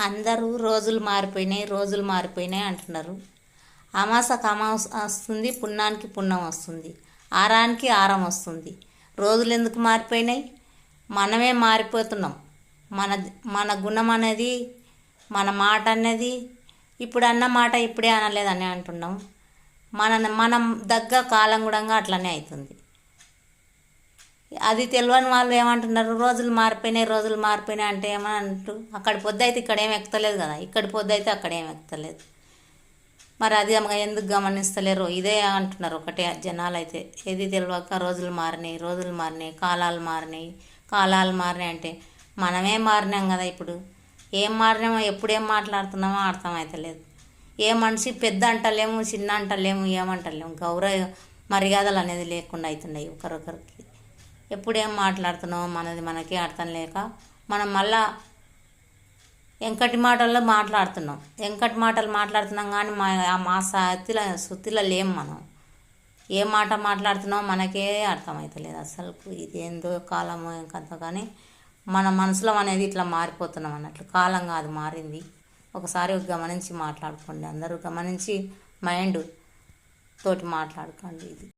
అందరూ రోజులు మారిపోయినాయి రోజులు మారిపోయినాయి అంటున్నారు. అమాసకు అమాస వస్తుంది, పుణ్యానికి పుణ్యం వస్తుంది, ఆరానికి ఆరం వస్తుంది. రోజులు ఎందుకు మారిపోయినాయి? మనమే మారిపోతున్నాం. మన మన గుణం అనేది, మన మాట అనేది ఇప్పుడు అన్న మాట ఇప్పుడే అనలేదని అంటున్నాం. మనం దగ్గర కాలం కూడా అట్లనే అవుతుంది. అది తెలియని వాళ్ళు ఏమంటున్నారు, రోజులు మారిపోయినాయి రోజులు మారిపోయినాయి అంటే ఏమని అంటూ అక్కడి పొద్దు అయితే ఇక్కడ ఏం ఎక్కుతలేదు కదా, ఇక్కడి పొద్దు అయితే అక్కడ ఏం ఎక్కుతలేదు. మరి అది ఎందుకు గమనిస్తలేరు? ఇదే అంటున్నారు ఒకటే జనాలు అయితే. ఏది తెలియక రోజులు మారినాయి రోజులు మారినాయి, కాలాలు మారినాయి కాలాలు మారినాయి అంటే మనమే మారినాం కదా. ఇప్పుడు ఏం మారినామో ఎప్పుడేం మాట్లాడుతున్నామో అర్థమవుతలేదు. ఏ మనిషి పెద్ద అంటలేము, చిన్న అంటలేము, ఏమంటలేము. గౌరవ మర్యాదలు అనేది లేకుండా అవుతున్నాయి ఒకరొకరికి. ఎప్పుడేం మాట్లాడుతున్నామో మనది మనకే అర్థం లేక మనం మళ్ళా వెంకటి మాటల్లో మాట్లాడుతున్నాం. వెంకటి మాటలు మాట్లాడుతున్నాం కానీ మా సుత్తిలో లేము మనం. ఏ మాట మాట్లాడుతున్నామో మనకే అర్థమవుతలేదు అసలు. ఇదేందో కాలమో ఇంకంత కానీ మన మనసులో అనేది ఇట్లా మారిపోతున్నాం అన్నట్లు. కాలం కాదు మారింది. ఒకసారి గమనించి మాట్లాడుకోండి. అందరూ గమనించి మైండ్ తోటి మాట్లాడుకోండి. ఇది